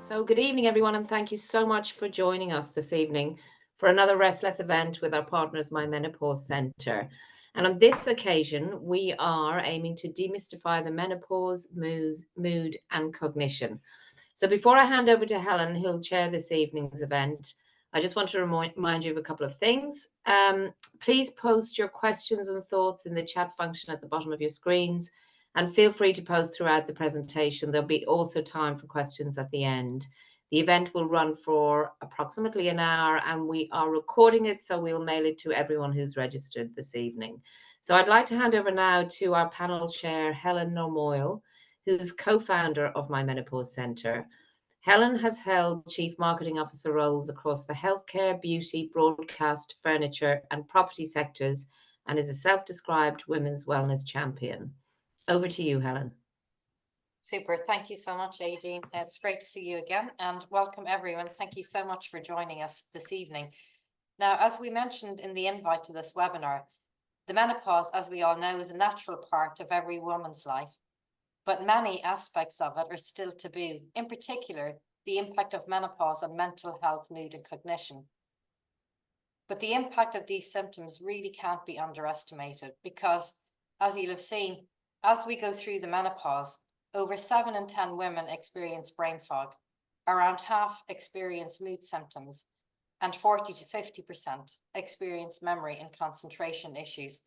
So, good evening, everyone, and thank you so much for joining us this evening for another Restless event with our partners, My Menopause Centre. And on this occasion, we are aiming to demystify the menopause, mood, and cognition. So, before I hand over to Helen, who'll chair this evening's event, I just want to remind you of a couple of things. Please post your questions and thoughts in the chat function at the bottom of your screens. And feel free to post throughout the presentation. There'll be also time for questions at the end. The event will run for approximately an hour and we are recording it, so we'll mail it to everyone who's registered this evening. So I'd like to hand over now to our panel chair, Helen Normoyle, who's co-founder of My Menopause Centre. Helen has held Chief Marketing Officer roles across the healthcare, beauty, broadcast, furniture and property sectors and is a self-described women's wellness champion. Over to you, Helen. Super. Thank you so much, Aideen. It's great to see you again and welcome everyone. Thank you so much for joining us this evening. Now, as we mentioned in the invite to this webinar, the menopause, as we all know, is a natural part of every woman's life, but many aspects of it are still taboo, in particular, the impact of menopause on mental health, mood, and cognition. But the impact of these symptoms really can't be underestimated because, as you'll have seen, as we go through the menopause, over 7 in 10 women experience brain fog, around half experience mood symptoms, and 40 to 50% experience memory and concentration issues.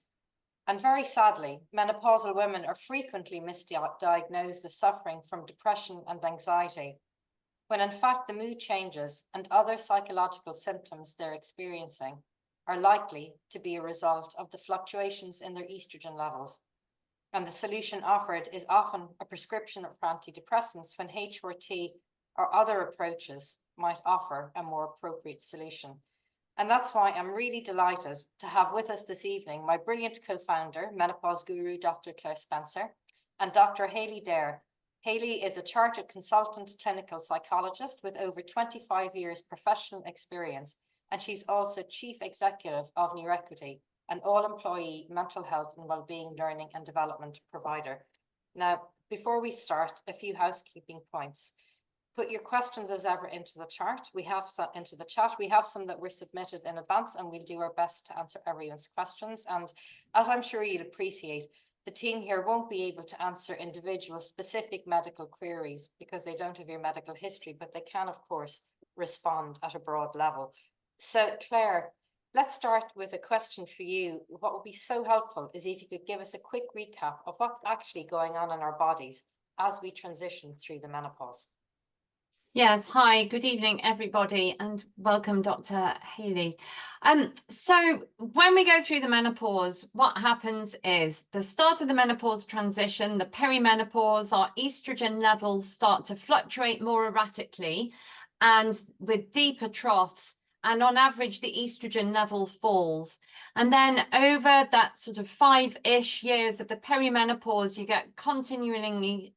And very sadly, menopausal women are frequently misdiagnosed as suffering from depression and anxiety, when in fact the mood changes and other psychological symptoms they're experiencing are likely to be a result of the fluctuations in their estrogen levels. And the solution offered is often a prescription for antidepressants when HRT or other approaches might offer a more appropriate solution. And that's why I'm really delighted to have with us this evening my brilliant co-founder, menopause guru, Dr. Claire Spencer, and Dr. Hayley Dare. Hayley is a chartered consultant clinical psychologist with over 25 years professional experience, and she's also chief executive of Neurequity, an all-employee mental health and wellbeing learning and development provider. Now, before we start, a few housekeeping points. Put your questions as ever into the chat. We have some that were submitted in advance, and we'll do our best to answer everyone's questions. And as I'm sure you'll appreciate, the team here won't be able to answer individual specific medical queries because they don't have your medical history, but they can, of course, respond at a broad level. So, Claire, let's start with a question for you. What would be so helpful is if you could give us a quick recap of what's actually going on in our bodies as we transition through the menopause. Yes, hi, good evening, everybody, and welcome, Dr. Hayley. So when we go through the menopause, what happens is the start of the menopause transition, the perimenopause, our estrogen levels start to fluctuate more erratically and with deeper troughs. And on average, the estrogen level falls. And then over that sort of 5-ish years of the perimenopause, you get continuingly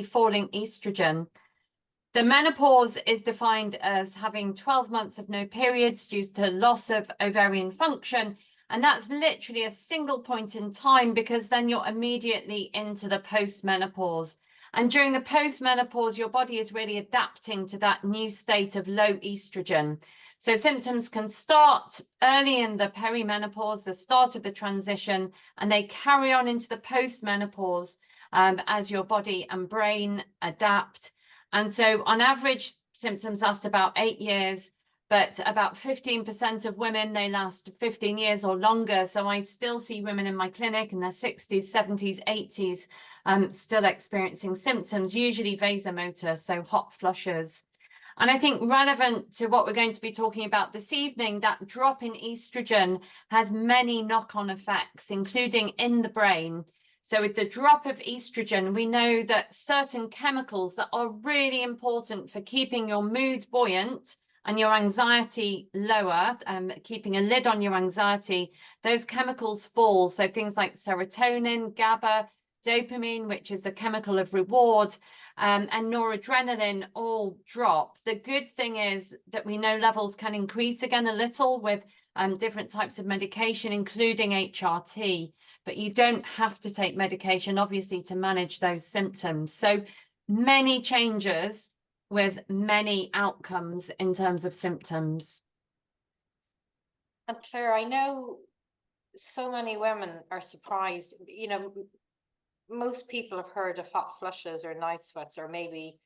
falling estrogen. The menopause is defined as having 12 months of no periods due to loss of ovarian function. And that's literally a single point in time because then you're immediately into the postmenopause. And during the postmenopause, your body is really adapting to that new state of low estrogen. So symptoms can start early in the perimenopause, the start of the transition, and they carry on into the postmenopause as your body and brain adapt. And so on average, symptoms last about 8 years, but about 15% of women, they last 15 years or longer. So I still see women in my clinic in their 60s, 70s, 80s, still experiencing symptoms, usually vasomotor, so hot flushes. And I think relevant to what we're going to be talking about this evening, that drop in estrogen has many knock-on effects, including in the brain. So with the drop of estrogen, we know that certain chemicals that are really important for keeping your mood buoyant and your anxiety lower, keeping a lid on your anxiety, those chemicals fall. So things like serotonin, GABA, dopamine, which is the chemical of reward, and noradrenaline all drop. The good thing is that we know levels can increase again a little with different types of medication, including HRT. But you don't have to take medication, obviously, to manage those symptoms. So many changes with many outcomes in terms of symptoms. And Claire, I know so many women are surprised. Most people have heard of hot flushes or night sweats, or maybe,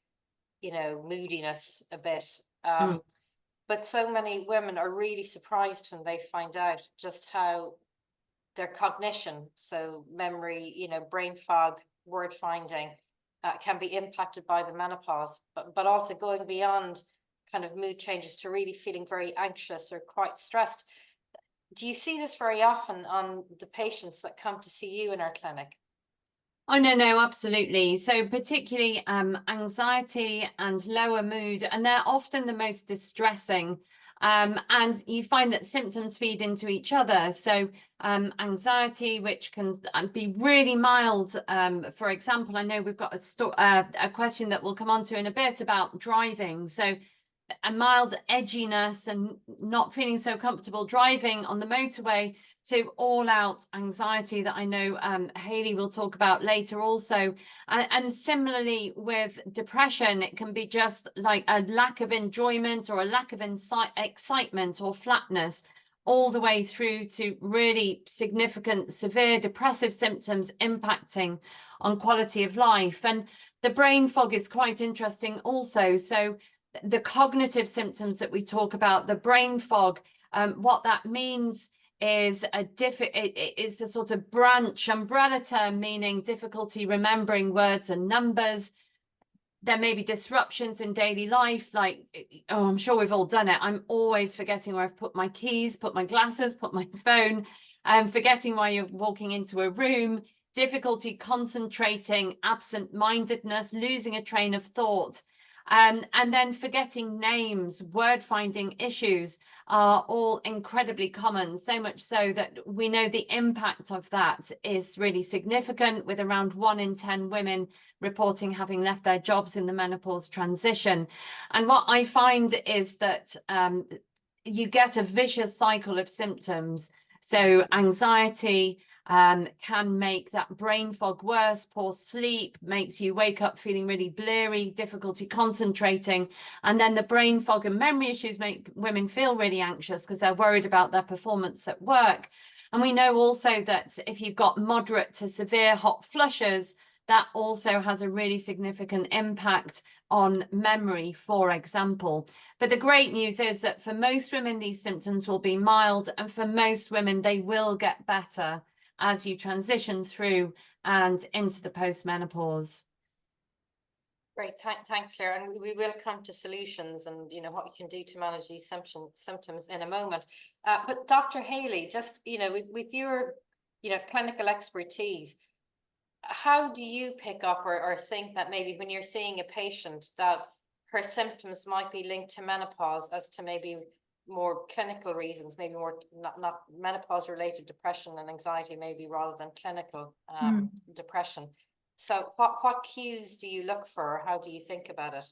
moodiness a bit. But so many women are really surprised when they find out just how their cognition, so memory, brain fog, word finding, can be impacted by the menopause, but also going beyond kind of mood changes to really feeling very anxious or quite stressed. Do you see this very often on the patients that come to see you in our clinic? Oh, no, absolutely. So particularly anxiety and lower mood, and they're often the most distressing. And you find that symptoms feed into each other. So anxiety, which can be really mild. For example, I know we've got a question that we'll come on to in a bit about driving. So a mild edginess and not feeling so comfortable driving on the motorway, to all out anxiety that I know Hayley will talk about later also. And similarly with depression, it can be just like a lack of enjoyment or a lack of excitement or flatness, all the way through to really significant severe depressive symptoms impacting on quality of life. And the brain fog is quite interesting also. So the cognitive symptoms that we talk about, the brain fog, what that means is is the sort of umbrella term, meaning difficulty remembering words and numbers. There may be disruptions in daily life, like, I'm sure we've all done it. I'm always forgetting where I've put my keys, put my glasses, put my phone, forgetting why you're walking into a room, difficulty concentrating, absent-mindedness, losing a train of thought. And then forgetting names, word finding issues are all incredibly common, so much so that we know the impact of that is really significant, with around 1 in 10 women reporting having left their jobs in the menopause transition. And what I find is that you get a vicious cycle of symptoms. So anxiety, can make that brain fog worse. Poor sleep makes you wake up feeling really bleary, difficulty concentrating. And then the brain fog and memory issues make women feel really anxious because they're worried about their performance at work. And we know also that if you've got moderate to severe hot flushes, that also has a really significant impact on memory, for example. But the great news is that for most women, these symptoms will be mild, and for most women, they will get better as you transition through and into the postmenopause. Great, thanks, Claire. And we will come to solutions and what you can do to manage these symptoms in a moment. But Dr. Hayley, just with your clinical expertise, how do you pick up or think that maybe when you're seeing a patient that her symptoms might be linked to menopause as to maybe more clinical reasons, maybe more not menopause related depression and anxiety, maybe, rather than clinical depression? So what cues do you look for? How do you think about it?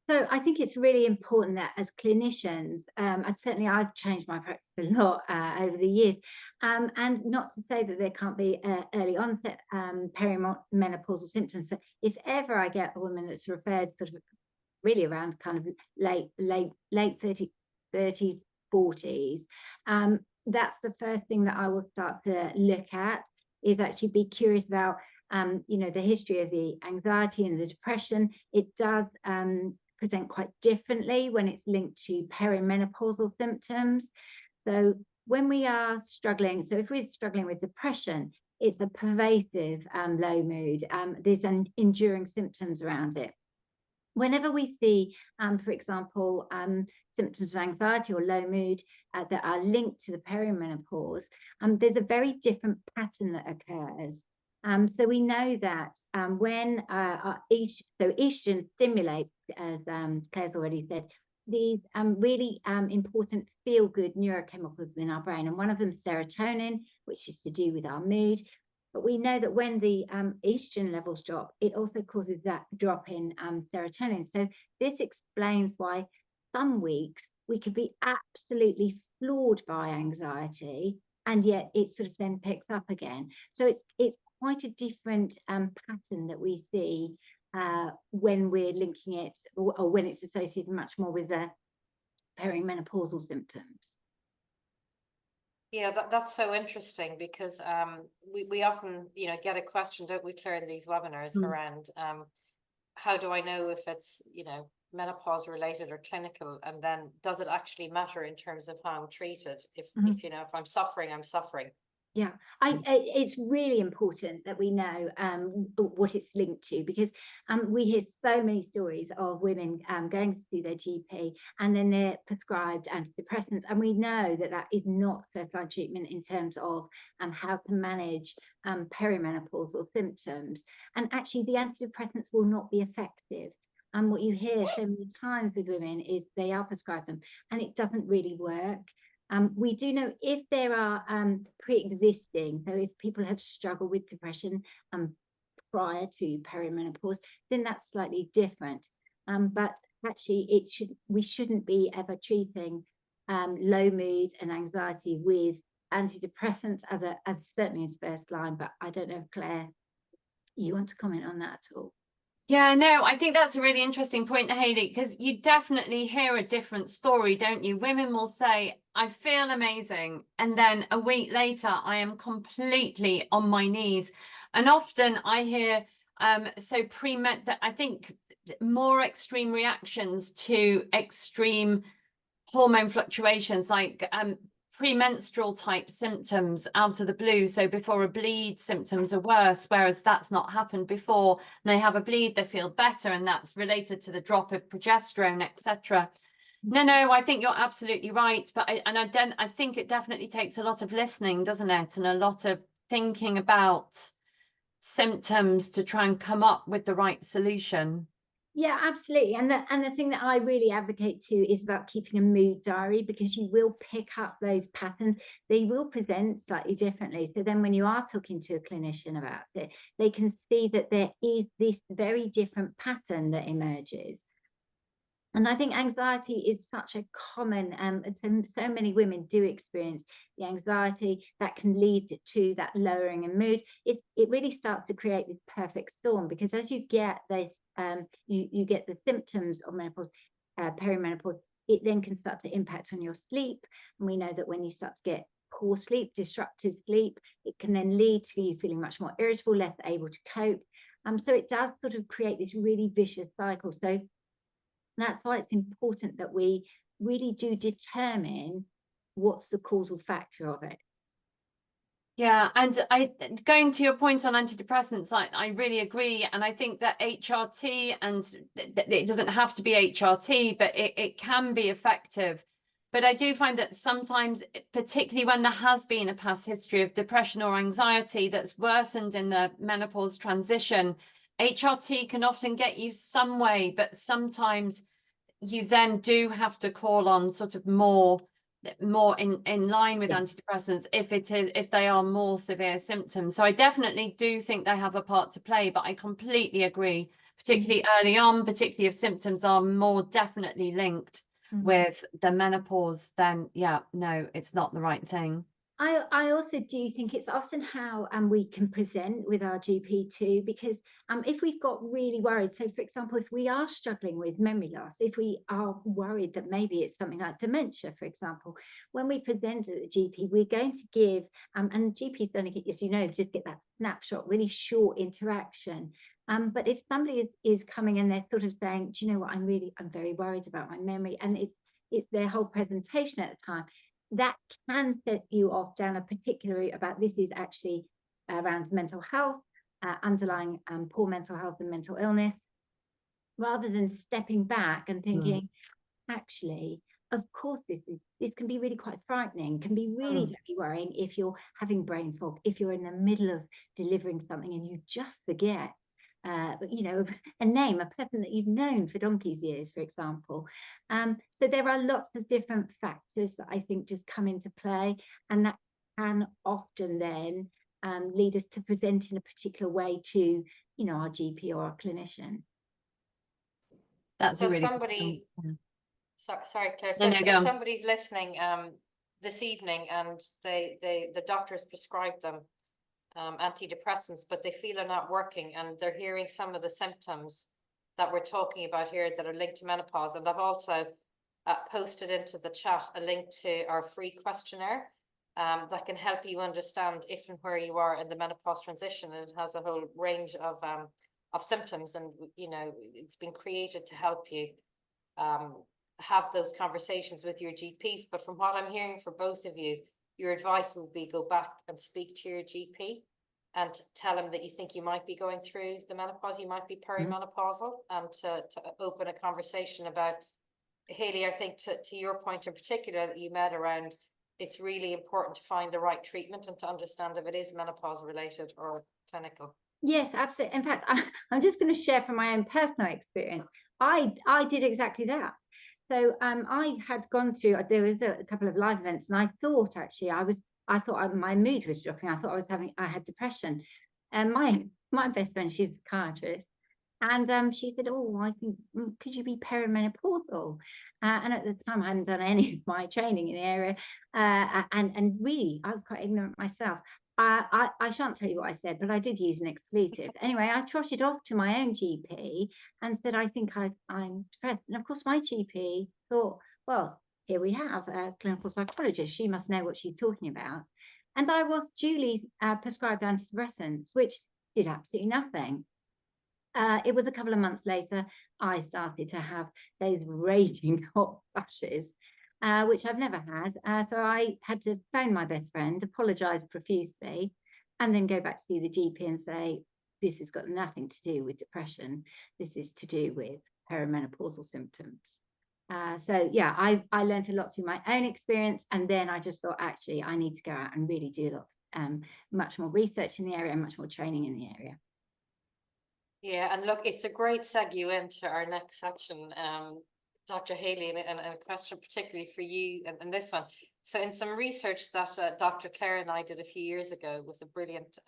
So I think it's really important that as clinicians, I've changed my practice a lot over the years, and not to say that there can't be early onset perimenopausal symptoms, but if ever I get a woman that's referred sort of really around kind of late 30s, 40s, that's the first thing that I will start to look at, is actually be curious about the history of the anxiety and the depression. It does present quite differently when it's linked to perimenopausal symptoms. So when we are struggling, so if we're struggling with depression, it's a pervasive low mood. There's an enduring symptoms around it. Whenever we see, for example, symptoms of anxiety or low mood that are linked to the perimenopause, there's a very different pattern that occurs. So we know that when estrogen stimulates, as Claire's already said, these really important feel-good neurochemicals in our brain, and one of them is serotonin, which is to do with our mood. But we know that when the estrogen levels drop, it also causes that drop in serotonin. So this explains why some weeks we could be absolutely floored by anxiety, and yet it sort of then picks up again. So it's quite a different pattern that we see when we're linking it, or when it's associated much more with the perimenopausal symptoms. Yeah, that's so interesting, because we often, you know, get a question, don't we, Claire, in these webinars around how do I know if it's, you know, menopause related or clinical, and then does it actually matter in terms of how I'm treated? If you know, if I'm suffering, I'm suffering. Yeah, it's really important that we know what it's linked to, because we hear so many stories of women going to see their GP and then they're prescribed antidepressants, and we know that that is not first-line treatment in terms of how to manage perimenopausal symptoms. And actually, the antidepressants will not be effective. And what you hear so many times with women is they are prescribed them, and it doesn't really work. We do know if there are pre-existing, so if people have struggled with depression prior to perimenopause, then that's slightly different. But actually, we shouldn't be ever treating low mood and anxiety with antidepressants as certainly as first line. But I don't know, Claire, you want to comment on that at all? Yeah, no, I think that's a really interesting point, Hayley, because you definitely hear a different story, don't you? Women will say, I feel amazing, and then a week later, I am completely on my knees. And often I hear, that I think more extreme reactions to extreme hormone fluctuations, like premenstrual type symptoms out of the blue. So before a bleed, symptoms are worse, whereas that's not happened before. And they have a bleed, they feel better, and that's related to the drop of progesterone, etc. No, I think you're absolutely right. But I think it definitely takes a lot of listening, doesn't it? And a lot of thinking about symptoms to try and come up with the right solution. Yeah, absolutely. And the thing that I really advocate to is about keeping a mood diary, because you will pick up those patterns. They will present slightly differently. So then when you are talking to a clinician about it, they can see that there is this very different pattern that emerges. And I think anxiety is such a common, so many women do experience the anxiety that can lead to that lowering in mood. It really starts to create this perfect storm, because as you get this, you get the symptoms of menopause, perimenopause, it then can start to impact on your sleep. And we know that when you start to get poor sleep, disrupted sleep, it can then lead to you feeling much more irritable, less able to cope. So it does sort of create this really vicious cycle. So that's why it's important that we really do determine what's the causal factor of it. Yeah, and going to your point on antidepressants, I really agree. And I think that HRT, and it doesn't have to be HRT, but it can be effective. But I do find that sometimes, particularly when there has been a past history of depression or anxiety that's worsened in the menopause transition, HRT can often get you some way, but sometimes you then do have to call on sort of more in line with antidepressants if they are more severe symptoms. So I definitely do think they have a part to play, but I completely agree, particularly early on, particularly if symptoms are more definitely linked with the menopause, then yeah, no, it's not the right thing. I also do think it's often how we can present with our GP too, because if we've got really worried, so for example, if we are struggling with memory loss, if we are worried that maybe it's something like dementia, for example, when we present at the GP, we're going to give, and GPs only, as you know, just get that snapshot, really short interaction. But if somebody is coming and they're sort of saying, do you know what, I'm very worried about my memory, and it's their whole presentation at the time, that can set you off down a particular route about this is actually around mental health, underlying poor mental health and mental illness, rather than stepping back and thinking, actually, of course, this can be really quite frightening, can be really very worrying if you're having brain fog, if you're in the middle of delivering something and you just forget. You know, a name, a person that you've known for donkey's years, for example. So there are lots of different factors that I think just come into play, and that can often then lead us to present in a particular way to, you know, our GP or our clinician. That's so a really somebody. Sorry, Claire. No, So go on. somebody's listening this evening, and the doctors prescribed them antidepressants, but they feel they're not working, and they're hearing some of the symptoms that we're talking about here that are linked to menopause. And I've also posted into the chat a link to our free questionnaire that can help you understand if and where you are in the menopause transition. And it has a whole range of symptoms, and it's been created to help you have those conversations with your GPs. But from what I'm hearing for both of you, your advice would be go back and speak to your GP and tell him that you think you might be going through the menopause, you might be perimenopausal, and to open a conversation about, Hayley, I think to your point in particular that you made around, it's really important to find the right treatment and to understand if it is menopause related or clinical. Yes, absolutely. In fact, I'm just going to share from my own personal experience. I did exactly that. So I had gone through, there was a couple of live events, and I thought actually my mood was dropping. I thought I had depression. And my best friend, she's a psychiatrist, and she said, "Oh, I think could you be perimenopausal?" And at the time, I hadn't done any of my training in the area, and really, I was quite ignorant myself. I shan't tell you what I said, but I did use an expletive. Anyway, I trotted off to my own GP and said, "I think I'm depressed." And of course, my GP thought, "Well, here we have a clinical psychologist. She must know what she's talking about." And I was duly prescribed antidepressants, which did absolutely nothing. It was a couple of months later, I started to have those raging hot flushes, which I've never had. So I had to phone my best friend, apologise profusely, and then go back to see the GP and say, "This has got nothing to do with depression. This is to do with perimenopausal symptoms." So yeah, I learned a lot through my own experience, and then I just thought, actually, I need to go out and really do a lot, much more research in the area and much more training in the area. Yeah, and look, it's a great segue into our next section, Dr. Hayley, and a question particularly for you and this one. So in some research that Dr. Claire and I did a few years ago with a brilliant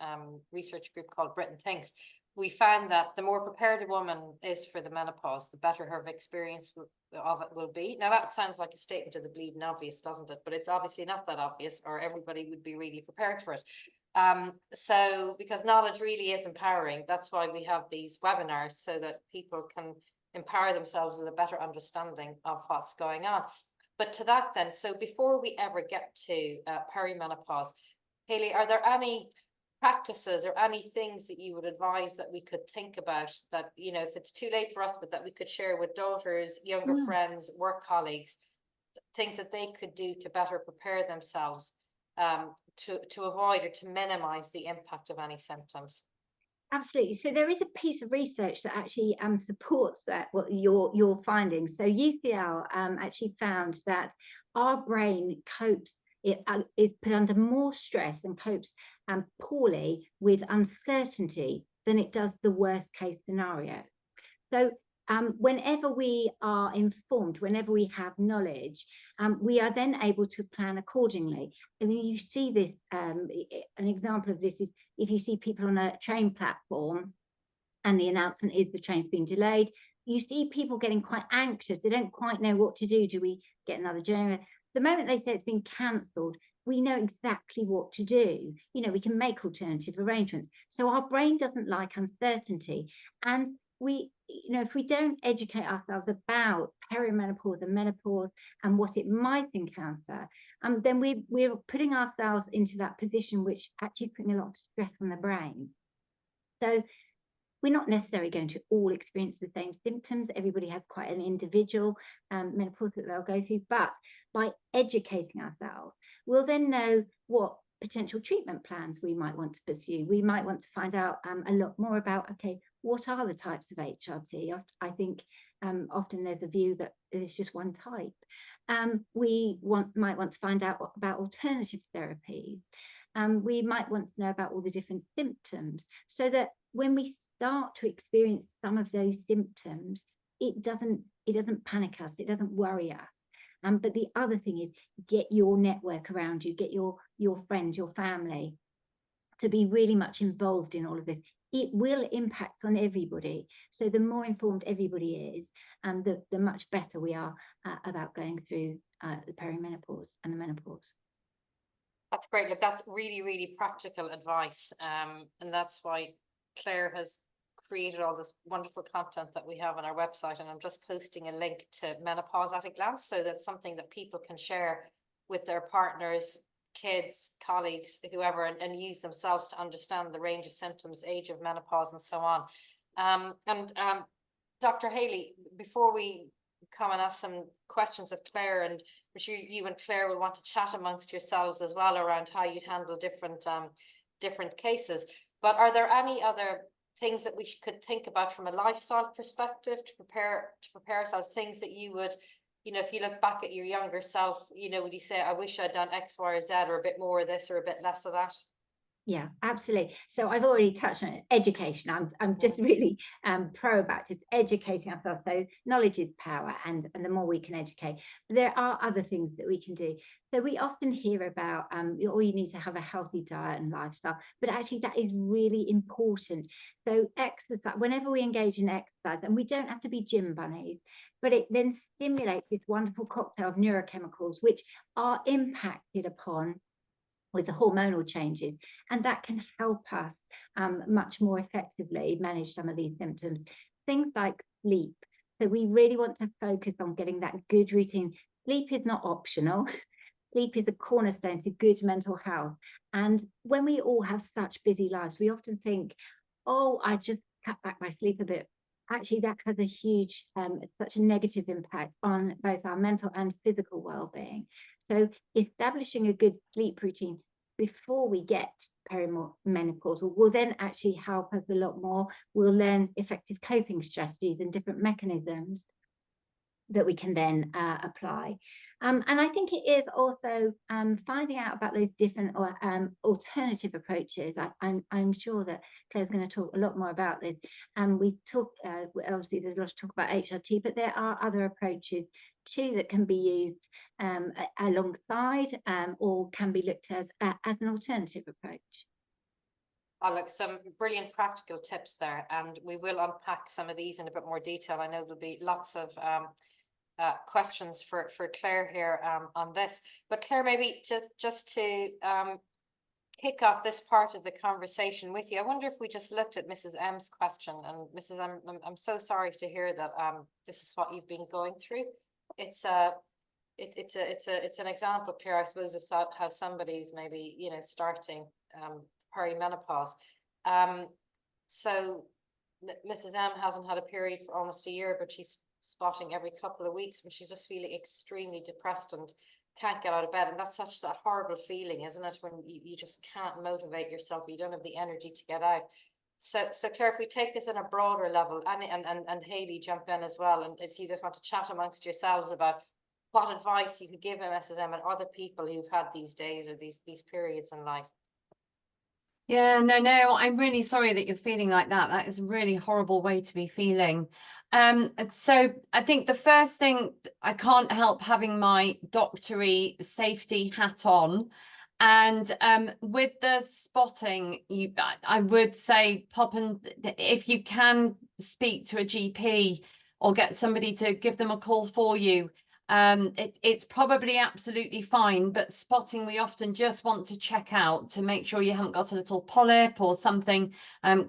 research group called Britain Thinks, we found that the more prepared a woman is for the menopause, the better her experience of it will be. Now, that sounds like a statement of the bleeding obvious, doesn't it? But it's obviously not that obvious, or everybody would be really prepared for it. So because knowledge really is empowering, that's why we have these webinars, so that people can empower themselves with a better understanding of what's going on. But to that then, so before we ever get to perimenopause, Hayley, are there any practices or any things that you would advise that we could think about that, if it's too late for us, but that we could share with daughters, younger friends, work colleagues, things that they could do to better prepare themselves to avoid or to minimize the impact of any symptoms? Absolutely. So there is a piece of research that actually supports what your findings. So UCL actually found that our brain copes, it is put under more stress and copes poorly with uncertainty than it does the worst case scenario. So whenever we are informed, whenever we have knowledge, we are then able to plan accordingly. I mean, you see this, an example of this is if you see people on a train platform and the announcement is the train's been delayed, you see people getting quite anxious. They don't quite know what to do. Do we get another journey? The moment they say it's been cancelled, we know exactly what to do. We can make alternative arrangements. So our brain doesn't like uncertainty. And if we don't educate ourselves about perimenopause and menopause and what it might encounter, then we're putting ourselves into that position, which actually is putting a lot of stress on the brain. So we're not necessarily going to all experience the same symptoms. Everybody has quite an individual menopause that they'll go through, but by educating ourselves, we'll then know what potential treatment plans we might want to pursue. We might want to find out a lot more about, okay, what are the types of HRT? I think often there's a view that there's just one type. We might want to find out about alternative therapies. We might want to know about all the different symptoms, so that when we start to experience some of those symptoms, it doesn't panic us, it doesn't worry us. But the other thing is, get your network around you, get your friends, your family to be really much involved in all of this. It will impact on everybody. So the more informed everybody is, the much better we are about going through the perimenopause and the menopause. That's great. Look, that's really, really practical advice. And that's why Claire has created all this wonderful content that we have on our website. And I'm just posting a link to Menopause at a Glance, so that's something that people can share with their partners, kids, colleagues, whoever, and use themselves to understand the range of symptoms, age of menopause, and so on. Dr. Haley, before we come and ask some questions of Claire, and I'm sure you and Claire will want to chat amongst yourselves as well around how you'd handle different cases. But are there any other things that we could think about from a lifestyle perspective to prepare ourselves? Things that you would, if you look back at your younger self, would you say, I wish I'd done X, Y, or Z, or a bit more of this or a bit less of that? Yeah, absolutely. So I've already touched on it. Education. I'm just really pro about just educating ourselves. So knowledge is power, and the more we can educate. But there are other things that we can do. So we often hear about you need to have a healthy diet and lifestyle, but actually that is really important. So exercise, whenever we engage in exercise, and we don't have to be gym bunnies, but it then stimulates this wonderful cocktail of neurochemicals which are impacted upon with the hormonal changes, and that can help us much more effectively manage some of these symptoms. Things like sleep. So we really want to focus on getting that good routine. Sleep is not optional. Sleep is a cornerstone to good mental health. And when we all have such busy lives, we often think, oh, I just cut back my sleep a bit. Actually, that has a huge, such a negative impact on both our mental and physical well-being. So establishing a good sleep routine before we get perimenopausal will then actually help us a lot more. We'll learn effective coping strategies and different mechanisms that we can then apply. And I think it is also finding out about those different or alternative approaches. I'm sure that Claire's going to talk a lot more about this. And we talk, obviously there's a lot of talk about HRT, but there are other approaches too that can be used alongside or can be looked at as an alternative approach. Oh, look, some brilliant practical tips there, and we will unpack some of these in a bit more detail. I know there'll be lots of questions for Claire here on this, but Claire, maybe just to kick off this part of the conversation with you, I wonder if we just looked at Mrs. M's question. And Mrs. M, I'm so sorry to hear that this is what you've been going through. It's an example, Claire, I suppose, of how somebody's maybe starting perimenopause. So Mrs. M hasn't had a period for almost a year, but she's spotting every couple of weeks, and she's just feeling extremely depressed and can't get out of bed. And that's such a horrible feeling, isn't it, when you just can't motivate yourself, you don't have the energy to get out. So Claire, if we take this on a broader level, and Haley, jump in as well, and if you guys want to chat amongst yourselves about what advice you could give MSM and other people who've had these days or these periods in life. Yeah, no, I'm really sorry that you're feeling like that. That is a really horrible way to be feeling. So I think the first thing, I can't help having my doctory safety hat on. And with the spotting, I would say if you can speak to a GP or get somebody to give them a call for you. It's probably absolutely fine, but spotting, we often just want to check out to make sure you haven't got a little polyp or something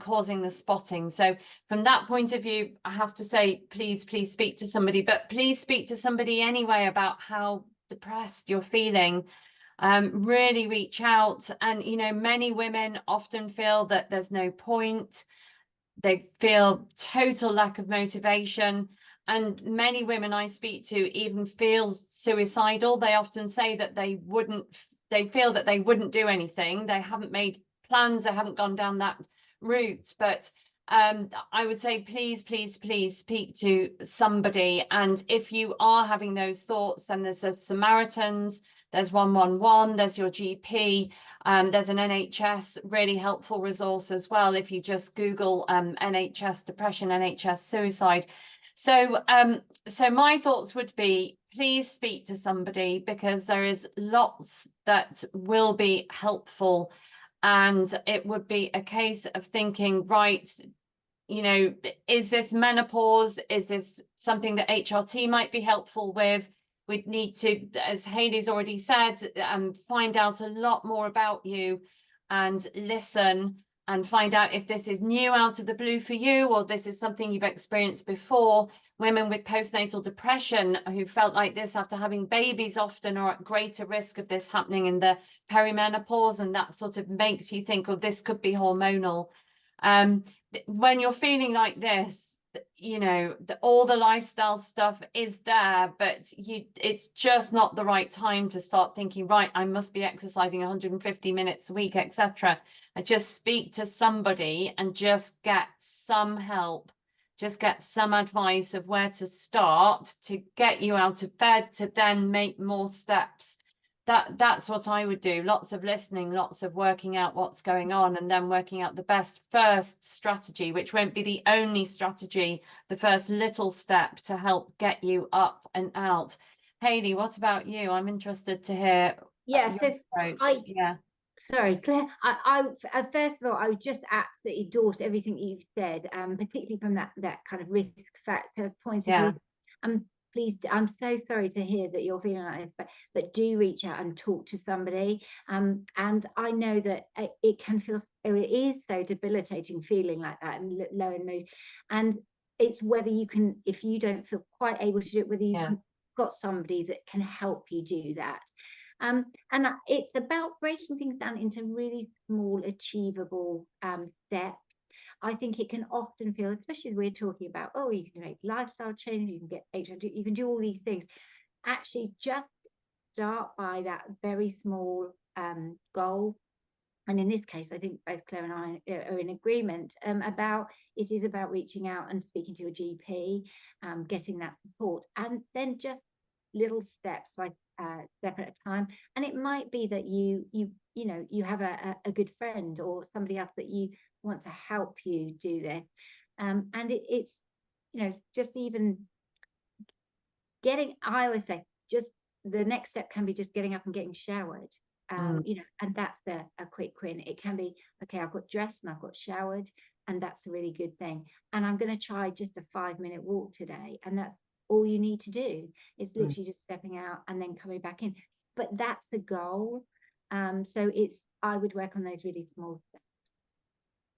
causing the spotting. So from that point of view, I have to say, please speak to somebody, but please speak to somebody anyway about how depressed you're feeling. Really reach out. And many women often feel that there's no point. They feel total lack of motivation. And many women I speak to even feel suicidal. They often say that they feel that they wouldn't do anything. They haven't made plans, they haven't gone down that route. But I would say, please speak to somebody. And if you are having those thoughts, then there's Samaritans, there's 111, there's your GP, there's an NHS really helpful resource as well. If you just Google NHS depression, NHS suicide. So my thoughts would be, please speak to somebody, because there is lots that will be helpful. And it would be a case of thinking, right, is this menopause? Is this something that HRT might be helpful with? We'd need to, as Hayley's already said, find out a lot more about you and listen and find out if this is new out of the blue for you, or this is something you've experienced before. Women with postnatal depression who felt like this after having babies often are at greater risk of this happening in the perimenopause, and that sort of makes you think, oh, this could be hormonal. When you're feeling like this, you know, all the lifestyle stuff is there, but it's just not the right time to start thinking, right, I must be exercising 150 minutes a week, etc. And just speak to somebody and just get some help, just get some advice of where to start to get you out of bed, to then make more steps. That's what I would do. Lots of listening, lots of working out what's going on, and then working out the best first strategy, which won't be the only strategy, the first little step to help get you up and out. Hayley, what about you? I'm interested to hear Yeah, your so approach. Yeah. Sorry, Claire. First of all, I would just absolutely endorse everything you've said, particularly from that kind of risk factor point of view. Please, I'm so sorry to hear that you're feeling like this, but do reach out and talk to somebody. And I know that it can feel, it is so debilitating feeling like that and low in mood. And it's whether you can, if you don't feel quite able to do it, whether you've got somebody that can help you do that. And it's about breaking things down into really small, achievable steps. I think it can often feel, especially as we're talking about, oh, you can make lifestyle change, you can get HRT, you can do all these things. Actually, just start by that very small goal. And in this case, I think both Claire and I are in agreement about it is about reaching out and speaking to a GP, getting that support, and then just little steps, like step at a time. And it might be that you know you have a good friend or somebody else that you want to help you do this, and it's you know, just even getting, I always say, just the next step can be just getting up and getting showered. You know, and that's a quick win. It can be, okay, I've got dressed and I've got showered, and that's a really good thing. And I'm going to try just a 5-minute walk today, and that's all you need to do. It's literally just stepping out and then coming back in. But that's the goal. So it's, I would work on those really small steps.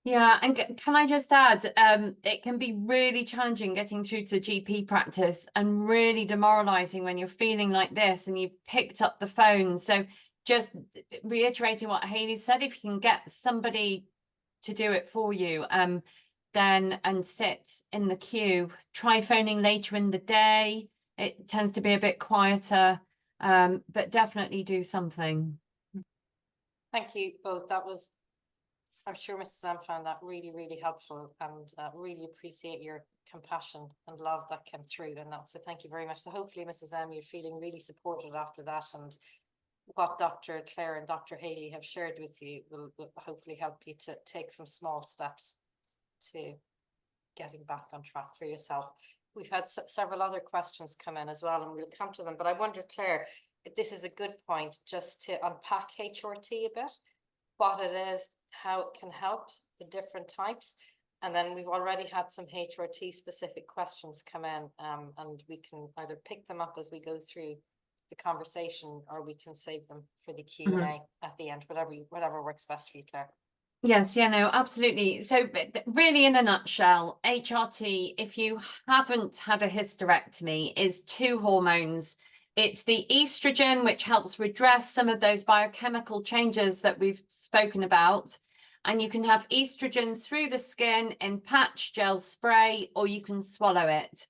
Yeah, and can I just add, it can be really challenging getting through to GP practice, and really demoralizing when you're feeling like this and you've picked up the phone. So just reiterating what Hayley said, if you can get somebody to do it for you, then, and sit in the queue, try phoning later in the day. It tends to be a bit quieter, but definitely do something. Thank you both. That was, I'm sure Mrs. M found that really, really helpful, and really appreciate your compassion and love that came through. And that, so thank you very much. So hopefully, Mrs. M, you're feeling really supported after that, and what Dr. Claire and Dr. Hayley have shared with you will hopefully help you to take some small steps to getting back on track for yourself. We've had several other questions come in as well, and we'll come to them. But I wonder, Claire, if this is a good point just to unpack HRT a bit, what it is, how it can help, the different types. And then we've already had some HRT specific questions come in, and we can either pick them up as we go through the conversation, or we can save them for the Q&A at the end, whatever works best for you, Claire. Yes, yeah, no, absolutely. So really, in a nutshell, HRT, if you haven't had a hysterectomy, is 2 hormones. It's the estrogen, which helps redress some of those biochemical changes that we've spoken about. And you can have estrogen through the skin in patch, gel, spray, or you can swallow it.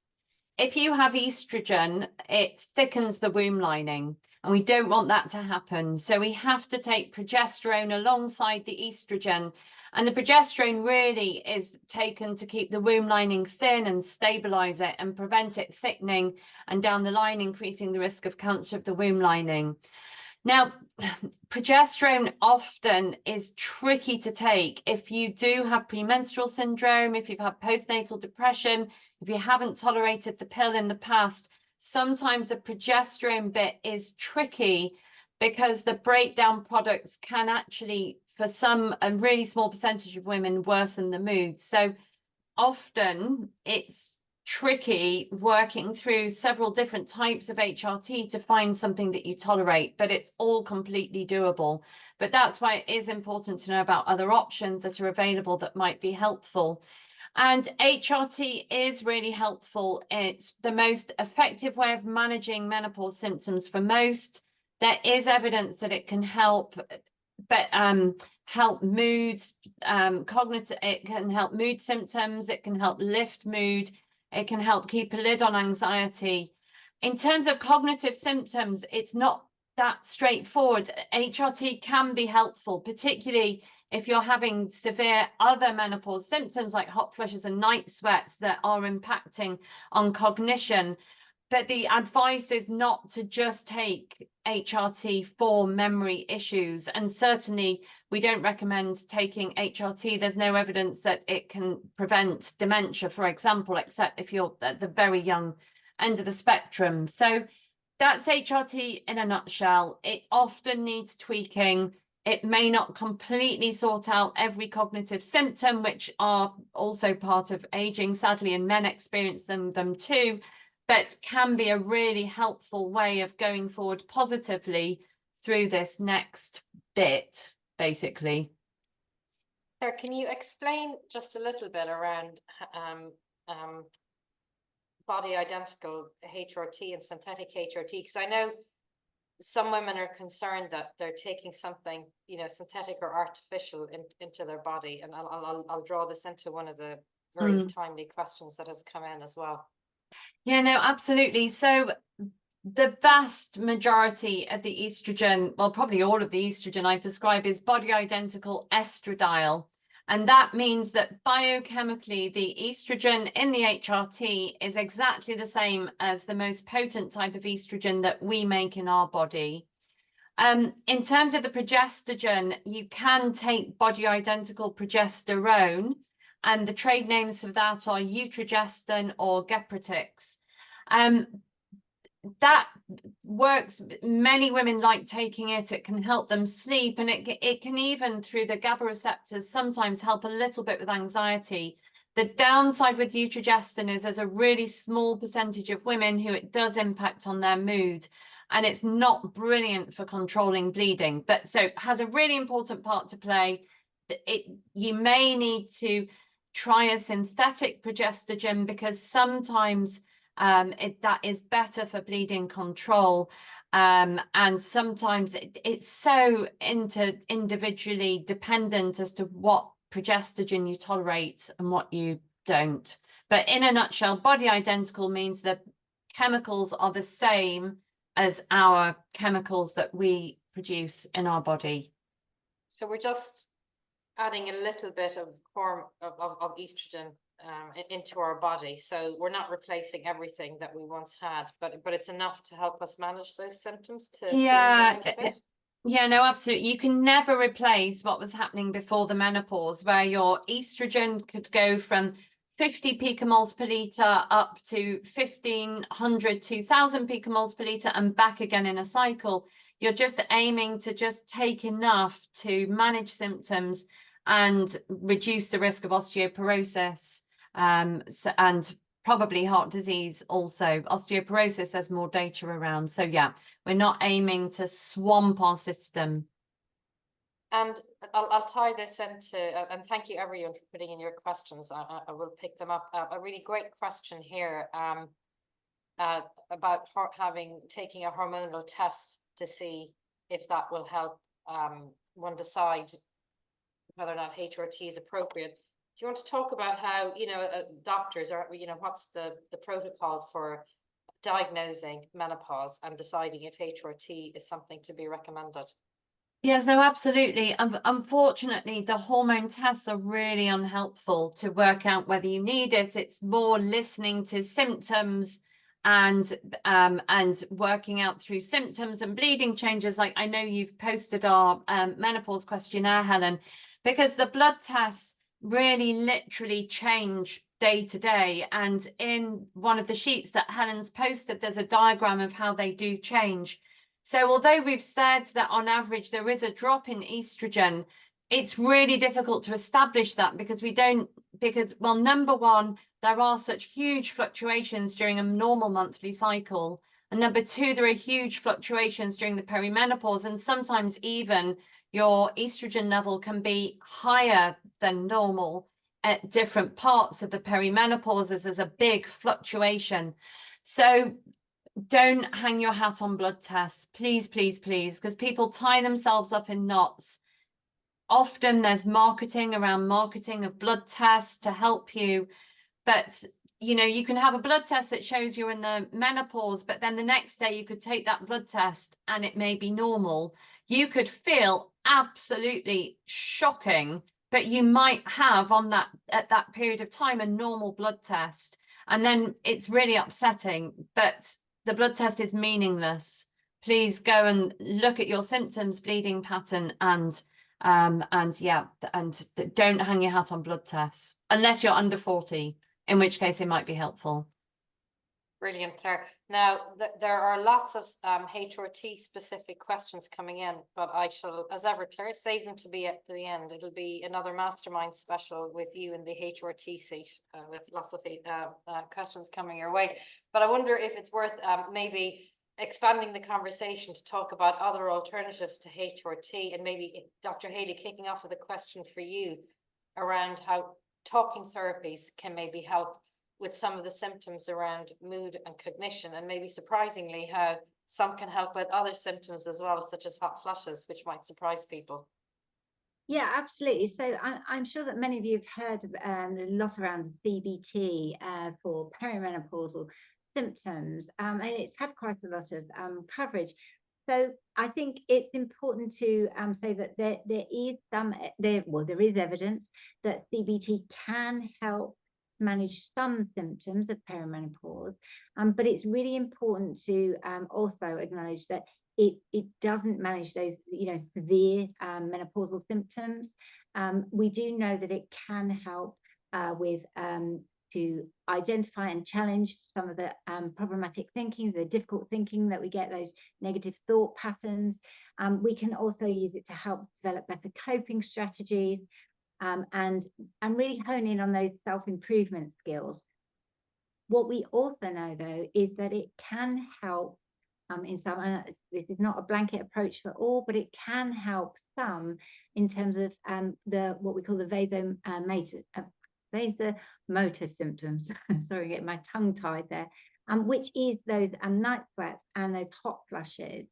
If you have estrogen, it thickens the womb lining, and we don't want that to happen. So we have to take progesterone alongside the estrogen. And the progesterone really is taken to keep the womb lining thin and stabilize it and prevent it thickening, and down the line increasing the risk of cancer of the womb lining. Now, progesterone often is tricky to take if you do have premenstrual syndrome, if you've had postnatal depression, if you haven't tolerated the pill in the past. Sometimes the progesterone bit is tricky because the breakdown products can actually, for some, a really small percentage of women, worsen the mood. So often it's tricky working through several different types of HRT to find something that you tolerate, but it's all completely doable. But that's why it is important to know about other options that are available that might be helpful. And HRT is really helpful. It's the most effective way of managing menopause symptoms for most. There is evidence that it can help, but help moods, cognitive. It can help mood symptoms. It can help lift mood. It can help keep a lid on anxiety. In terms of cognitive symptoms, it's not that straightforward. HRT can be helpful, particularly if you're having severe other menopause symptoms like hot flushes and night sweats that are impacting on cognition. But the advice is not to just take HRT for memory issues. And certainly we don't recommend taking HRT. There's no evidence that it can prevent dementia, for example, except if you're at the very young end of the spectrum. So that's HRT in a nutshell. It often needs tweaking. It may not completely sort out every cognitive symptom, which are also part of aging, sadly, and men experience them too, but can be a really helpful way of going forward positively through this next bit, basically. So can you explain just a little bit around body identical HRT and synthetic HRT? Because I know some women are concerned that they're taking something, you know, synthetic or artificial into their body. And I'll draw this into one of the very timely questions that has come in as well. Yeah, no, absolutely. So the vast majority of the estrogen, well, probably all of the estrogen I prescribe is body identical estradiol. And that means that biochemically, the estrogen in the HRT is exactly the same as the most potent type of estrogen that we make in our body. In terms of the progestogen, you can take body identical progesterone, and the trade names for that are Utrogestan or Geprotix. That works. Many women like taking it. It can help them sleep, and it can even, through the GABA receptors, sometimes help a little bit with anxiety. The downside with Utrogestan is there's a really small percentage of women who it does impact on their mood, and it's not brilliant for controlling bleeding, but so it has a really important part to play. You may need to try a synthetic progestogen because sometimes that is better for bleeding control, and sometimes it's so individually dependent as to what progestogen you tolerate and what you don't. But in a nutshell, body identical means that chemicals are the same as our chemicals that we produce in our body. So we're just adding a little bit of estrogen into our body. So we're not replacing everything that we once had, but it's enough to help us manage those symptoms to Yeah, a bit. yeah, no, absolutely. You can never replace what was happening before the menopause, where your estrogen could go from 50 picomoles per litre up to 1,500, 2,000 picomoles per litre and back again in a cycle. You're just aiming to just take enough to manage symptoms and reduce the risk of osteoporosis, and probably heart disease also. Osteoporosis, there's more data around. So yeah, we're not aiming to swamp our system. And I'll tie this into, and thank you everyone for putting in your questions. I will pick them up. A really great question here about taking a hormonal test to see if that will help one decide whether or not HRT is appropriate. Do you want to talk about how, you know, doctors are, you know, what's the protocol for diagnosing menopause and deciding if HRT is something to be recommended? Yes, no, absolutely. Unfortunately, the hormone tests are really unhelpful to work out whether you need it. It's more listening to symptoms and working out through symptoms and bleeding changes. Like I know you've posted our menopause questionnaire, Helen, because the blood tests really literally change day to day. And in one of the sheets that Helen's posted, there's a diagram of how they do change. So although we've said that on average there is a drop in estrogen, it's really difficult to establish that because well, number one, there are such huge fluctuations during a normal monthly cycle. And number two, there are huge fluctuations during the perimenopause, and sometimes even your estrogen level can be higher than normal at different parts of the perimenopause, as there's a big fluctuation. So don't hang your hat on blood tests, please, please, please, because people tie themselves up in knots. Often there's marketing of blood tests to help you, but you can have a blood test that shows you're in the menopause, but then the next day you could take that blood test and it may be normal. You could feel absolutely shocking, but you might have at that period of time a normal blood test, and then it's really upsetting, but the blood test is meaningless. Please go and look at your symptoms, bleeding pattern, and don't hang your hat on blood tests unless you're under 40, in which case they might be helpful. Brilliant, Claire. Now, there are lots of HRT specific questions coming in, but I shall, as ever, Claire, save them to be at the end. It'll be another mastermind special with you in the HRT seat, with lots of questions coming your way. But I wonder if it's worth maybe expanding the conversation to talk about other alternatives to HRT, and maybe Dr. Haley, kicking off with a question for you around how talking therapies can maybe help with some of the symptoms around mood and cognition, and maybe surprisingly how some can help with other symptoms as well, such as hot flushes, which might surprise people. Yeah, absolutely. So I'm sure that many of you have heard a lot around CBT for perimenopausal symptoms, and it's had quite a lot of coverage. So I think it's important to say that there is evidence that CBT can help manage some symptoms of perimenopause, but it's really important to also acknowledge that it doesn't manage those severe menopausal symptoms. We do know that it can help with to identify and challenge some of the problematic thinking, the difficult thinking that we get, those negative thought patterns. We can also use it to help develop better coping strategies, and really hone in on those self-improvement skills. What we also know, though, is that it can help in some, and this is not a blanket approach for all, but it can help some in terms of what we call the vasomotor symptoms. Sorry, get my tongue tied there. Which is those night sweats and those hot flushes.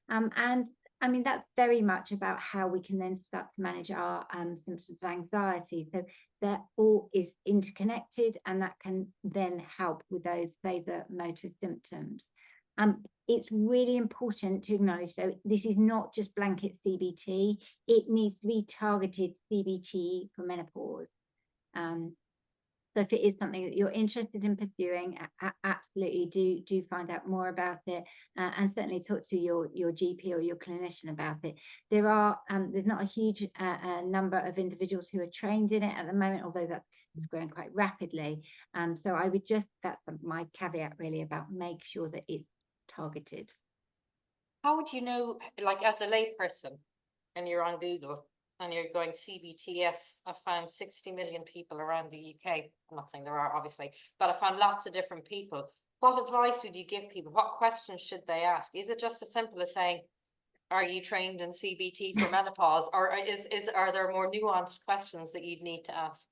And I mean, that's very much about how we can then start to manage our symptoms of anxiety. So that all is interconnected, and that can then help with those vasomotor symptoms. It's really important to acknowledge, though, this is not just blanket CBT. It needs to be targeted CBT for menopause. So if it is something that you're interested in pursuing, absolutely do find out more about it, and certainly talk to your GP or your clinician about it. There's not a huge number of individuals who are trained in it at the moment, although that's growing quite rapidly. So I would that's my caveat really, about make sure that it's targeted. How would you know, like as a layperson, and you're on Google and you're going CBTS, I found 60 million people around the UK. I'm not saying there are, obviously, but I found lots of different people. What advice would you give people? What questions should they ask? Is it just as simple as saying, are you trained in CBT for menopause? Or are there more nuanced questions that you'd need to ask?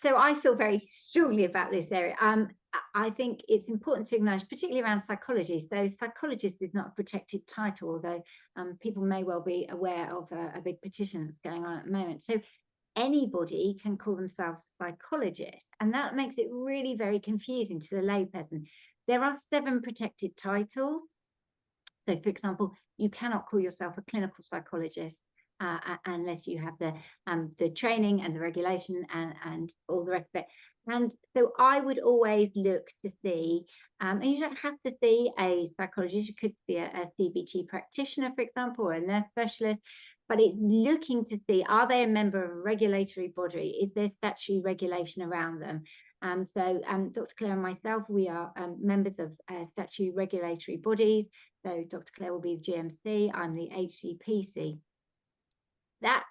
So I feel very strongly about this area. I think it's important to acknowledge, particularly around psychology. So psychologist is not a protected title, although people may well be aware of a big petition that's going on at the moment. So anybody can call themselves a psychologist, and that makes it really very confusing to the layperson. There are 7 protected titles. So, for example, you cannot call yourself a clinical psychologist unless you have the training and the regulation and all the rest of it. And so I would always look to see, and you don't have to see a psychologist, you could see a CBT practitioner, for example, or a nurse specialist, but it's looking to see, are they a member of a regulatory body? Is there statutory regulation around them? So Dr. Claire and myself, we are members of statutory regulatory bodies. So Dr. Claire will be the GMC, I'm the HCPC. That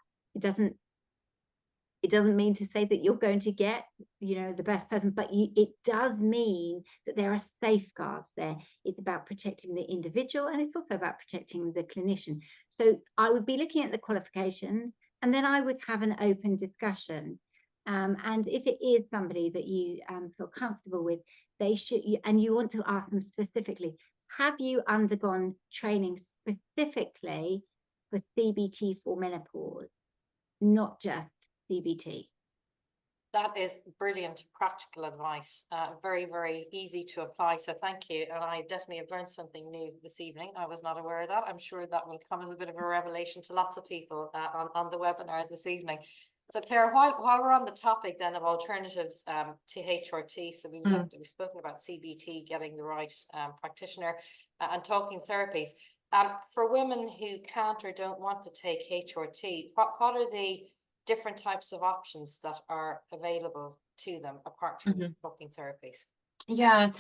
it doesn't mean to say that you're going to get, the best person, but it does mean that there are safeguards there. It's about protecting the individual, and it's also about protecting the clinician. So I would be looking at the qualifications, and then I would have an open discussion. And if it is somebody that you feel comfortable with, they should, and you want to ask them specifically, have you undergone training specifically for CBT for menopause, not just CBT? That is brilliant practical advice. Very, very easy to apply. So thank you. And I definitely have learned something new this evening. I was not aware of that. I'm sure that will come as a bit of a revelation to lots of people on the webinar this evening. So Claire, while we're on the topic then of alternatives to HRT, so we've spoken about CBT, getting the right practitioner, and talking therapies. For women who can't or don't want to take HRT, what are the different types of options that are available to them apart from talking therapies? Yeah.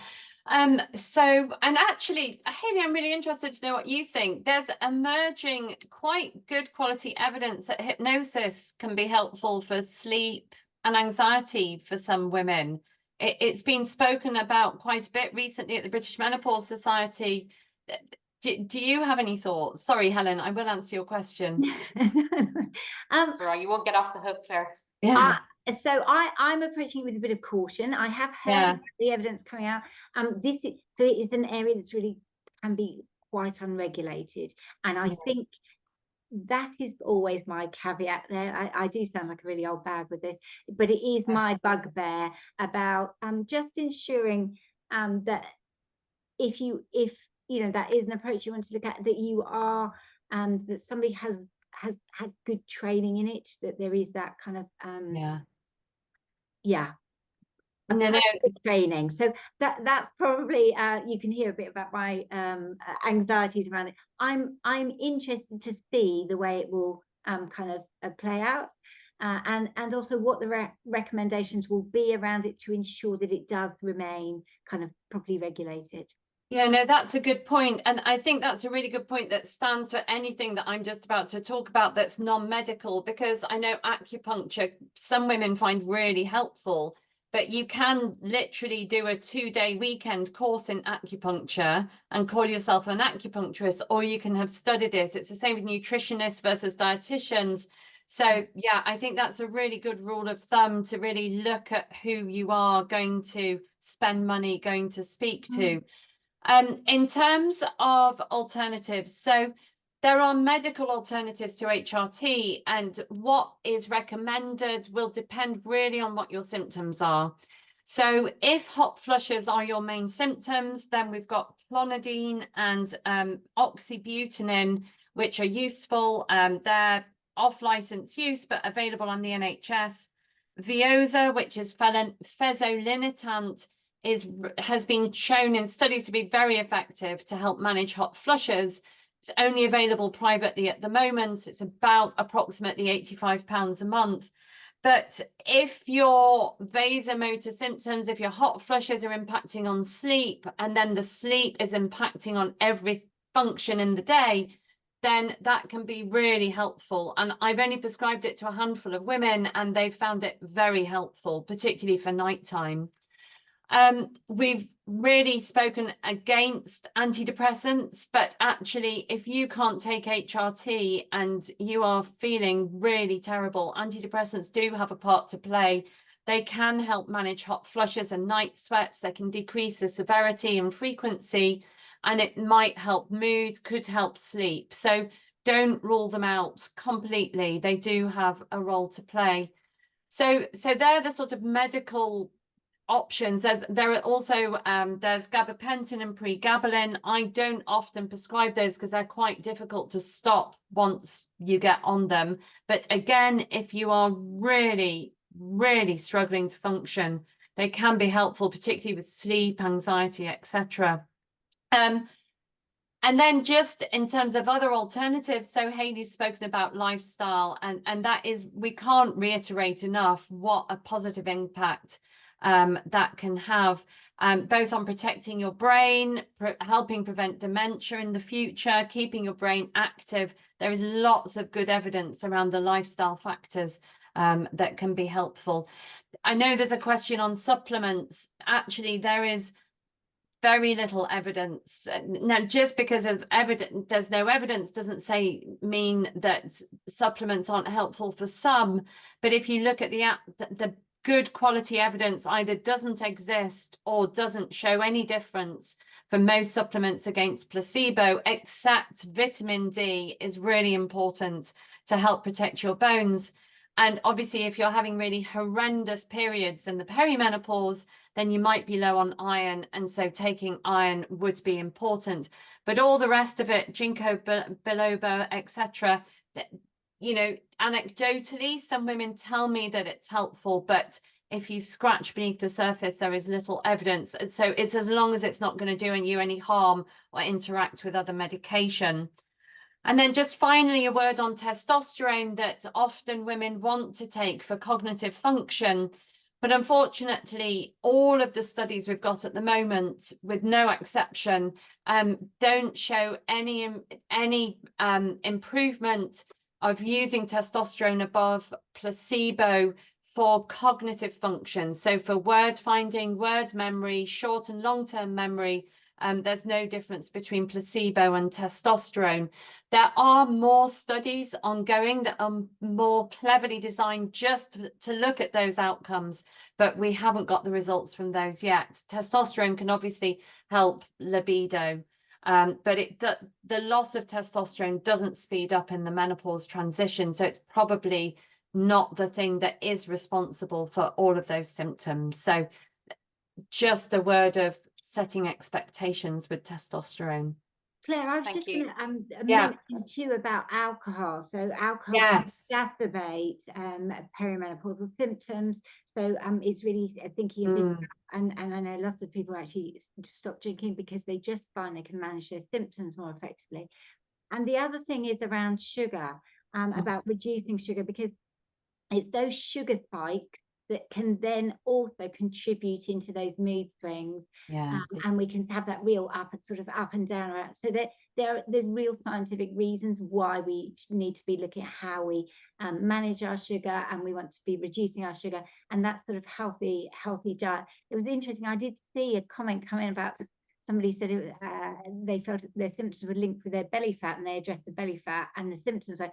So, and actually, Hayley, I'm really interested to know what you think. There's emerging quite good quality evidence that hypnosis can be helpful for sleep and anxiety for some women. It's been spoken about quite a bit recently at the British Menopause Society. Do you have any thoughts? Sorry, Helen, I will answer your question. Sorry, you won't get off the hook, Claire. Yeah. So I'm approaching it with a bit of caution. I have heard the evidence coming out. It is an area that's really can be quite unregulated, and I think that is always my caveat there. I do sound like a really old bag with this, but it is my bugbear about just ensuring that if that is an approach you want to look at, that you are that somebody has had good training in it, that there is that kind of training. So that's probably you can hear a bit about my anxieties around it. I'm interested to see the way it will kind of play out, and also what the recommendations will be around it to ensure that it does remain kind of properly regulated. Yeah, no, that's a good point. And I think that's a really good point that stands for anything that I'm just about to talk about that's non-medical, because I know acupuncture, some women find really helpful, but you can literally do a 2-day weekend course in acupuncture and call yourself an acupuncturist, or you can have studied it. It's the same with nutritionists versus dietitians. So yeah, I think that's a really good rule of thumb to really look at who you are going to spend money going to speak to. In terms of alternatives, so there are medical alternatives to HRT, and what is recommended will depend really on what your symptoms are. So if hot flushes are your main symptoms, then we've got clonidine and oxybutynin, which are useful. They're off-license use, but available on the NHS. Veoza, which is fezolinetant, has been shown in studies to be very effective to help manage hot flushes. It's only available privately at the moment. It's about approximately £85 a month. But if your vasomotor symptoms, if your hot flushes are impacting on sleep, and then the sleep is impacting on every function in the day, then that can be really helpful. And I've only prescribed it to a handful of women, and they've found it very helpful, particularly for nighttime. We've really spoken against antidepressants, but actually, if you can't take HRT and you are feeling really terrible, antidepressants do have a part to play. They can help manage hot flushes and night sweats. They can decrease the severity and frequency, and it might help mood, could help sleep. So don't rule them out completely. They do have a role to play. So they're the sort of medical options. There are also there's gabapentin and pregabalin. I don't often prescribe those because they're quite difficult to stop once you get on them. But again, if you are really struggling to function, they can be helpful, particularly with sleep, anxiety, etc. And then just in terms of other alternatives, so Hayley's spoken about lifestyle, and that is, we can't reiterate enough what a positive impact that can have. both on protecting your brain, helping prevent dementia in the future, keeping your brain active. There is lots of good evidence around the lifestyle factors that can be helpful. I know there's a question on supplements. Actually, there is very little evidence. Now, just because of there's no evidence doesn't mean that supplements aren't helpful for some. But if you look at the good quality evidence, either doesn't exist or doesn't show any difference for most supplements against placebo, except vitamin D is really important to help protect your bones. And obviously, if you're having really horrendous periods in the perimenopause, then you might be low on iron, and so taking iron would be important. But all the rest of it, ginkgo biloba, etc., you know, anecdotally, some women tell me that it's helpful, but if you scratch beneath the surface, there is little evidence. And so it's as long as it's not going to do you any harm or interact with other medication. And then just finally, a word on testosterone that often women want to take for cognitive function. But unfortunately, all of the studies we've got at the moment, with no exception, don't show any improvement of using testosterone above placebo for cognitive function. So for word finding, word memory, short and long-term memory, there's no difference between placebo and testosterone. There are more studies ongoing that are more cleverly designed just to look at those outcomes, but we haven't got the results from those yet. Testosterone can obviously help libido, but the loss of testosterone doesn't speed up in the menopause transition, so it's probably not the thing that is responsible for all of those symptoms. So just a word of setting expectations with testosterone. Claire, I was Thank just you. going to mention too about alcohol. So alcohol can exacerbate perimenopausal symptoms. So it's really thinking of this, and I know lots of people actually stop drinking because they just find they can manage their symptoms more effectively. And the other thing is around sugar, about reducing sugar, because it's those sugar spikes that can then also contribute into those mood swings, and we can have that real up and down. So there's real scientific reasons why we need to be looking at how we manage our sugar, and we want to be reducing our sugar, and that sort of healthy diet. It was interesting. I did see a comment come in about somebody said they felt their symptoms were linked with their belly fat, and they addressed the belly fat, and the symptoms were.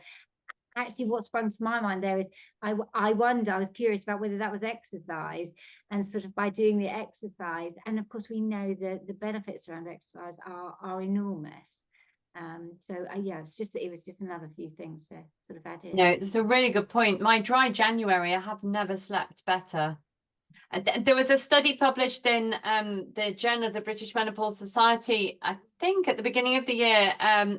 Actually, what sprung to my mind there is I was curious about whether that was exercise, and sort of by doing the exercise, and of course we know that the benefits around exercise are enormous. Yeah, it was just another few things to sort of add in. No, it's a really good point. My dry January, I have never slept better. There was a study published in the Journal of the British Menopausal Society, I think at the beginning of the year,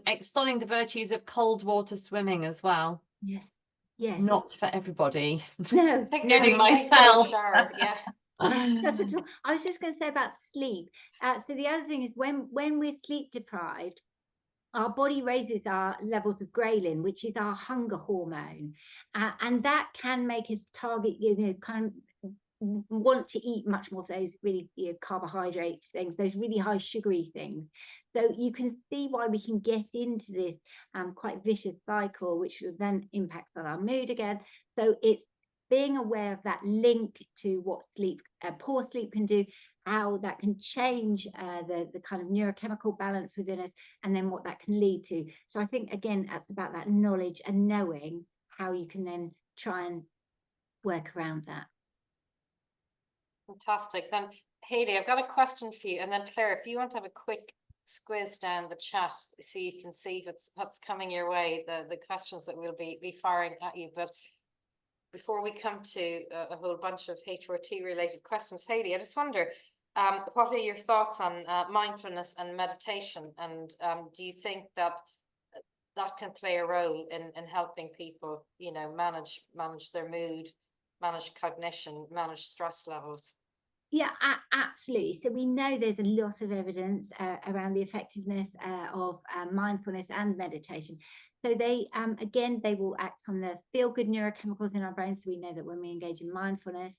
extolling the virtues of cold water swimming as well. Yes. Not for everybody. No, including myself. Shower, yeah. I was just going to say about sleep. So the other thing is when we're sleep deprived, our body raises our levels of ghrelin, which is our hunger hormone, and that can make us target, kind of want to eat much more of those really carbohydrate things, those really high sugary things. So you can see why we can get into this quite vicious cycle, which then impacts on our mood again. So it's being aware of that link to what poor sleep can do, how that can change the kind of neurochemical balance within us, and then what that can lead to. So I think, again, it's about that knowledge and knowing how you can then try and work around that. Fantastic. Then, Hayley, I've got a question for you. And then, Claire, if you want to have a quick squiz down the chat so you can see what's coming your way, the questions that we'll be firing at you. But before we come to a whole bunch of HRT related questions, Hayley, I just wonder, what are your thoughts on mindfulness and meditation? And do you think that can play a role in helping people, manage their mood, manage cognition, manage stress levels? Yeah, absolutely. So we know there's a lot of evidence around the effectiveness of mindfulness and meditation. So they, again, they will act on the feel-good neurochemicals in our brain. So we know that when we engage in mindfulness,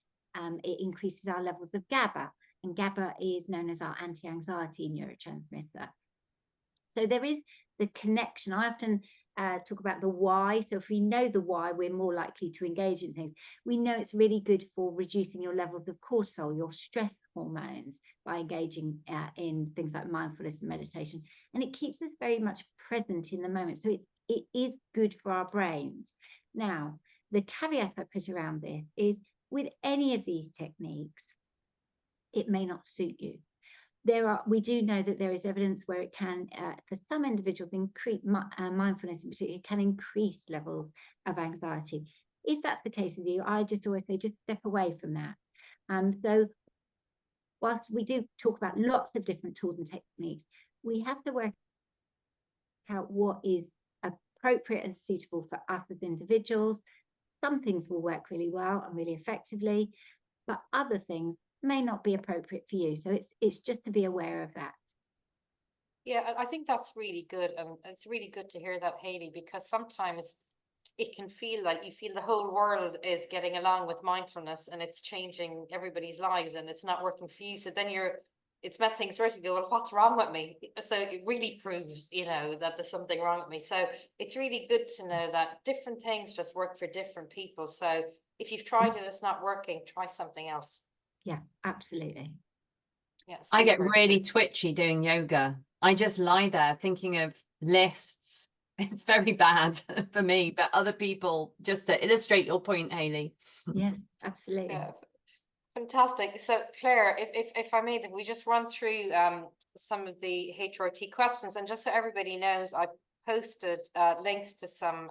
it increases our levels of GABA. and GABA is known as our anti-anxiety neurotransmitter. So there is the connection. I often talk about the why. So if we know the why, we're more likely to engage in things. We know it's really good for reducing your levels of cortisol, your stress hormones, by engaging in things like mindfulness and meditation. And it keeps us very much present in the moment. So it is good for our brains. Now, the caveat I put around this is with any of these techniques, it may not suit you. We do know that there is evidence where it can, for some individuals, increase mindfulness in particular, it can increase levels of anxiety. If that's the case with you, I just always say, just step away from that. So whilst we do talk about lots of different tools and techniques, we have to work out what is appropriate and suitable for us as individuals. Some things will work really well and really effectively, but other things may not be appropriate for you. So it's just to be aware of that. Yeah, I think that's really good. And it's really good to hear that, Hayley, because sometimes it can feel like you feel the whole world is getting along with mindfulness and it's changing everybody's lives and it's not working for you. So then it's met things first, you go, well, what's wrong with me? So it really proves, that there's something wrong with me. So it's really good to know that different things just work for different people. So if you've tried it, it's not working, try something else. Yeah, absolutely. Yeah, I get super. really twitchy doing yoga. I just lie there thinking of lists. It's very bad for me, but other people, just to illustrate your point, Hayley. Yes, absolutely. Yeah, fantastic. So Claire, if I may, if we just run through some of the HRT questions, and just so everybody knows, I've posted links to some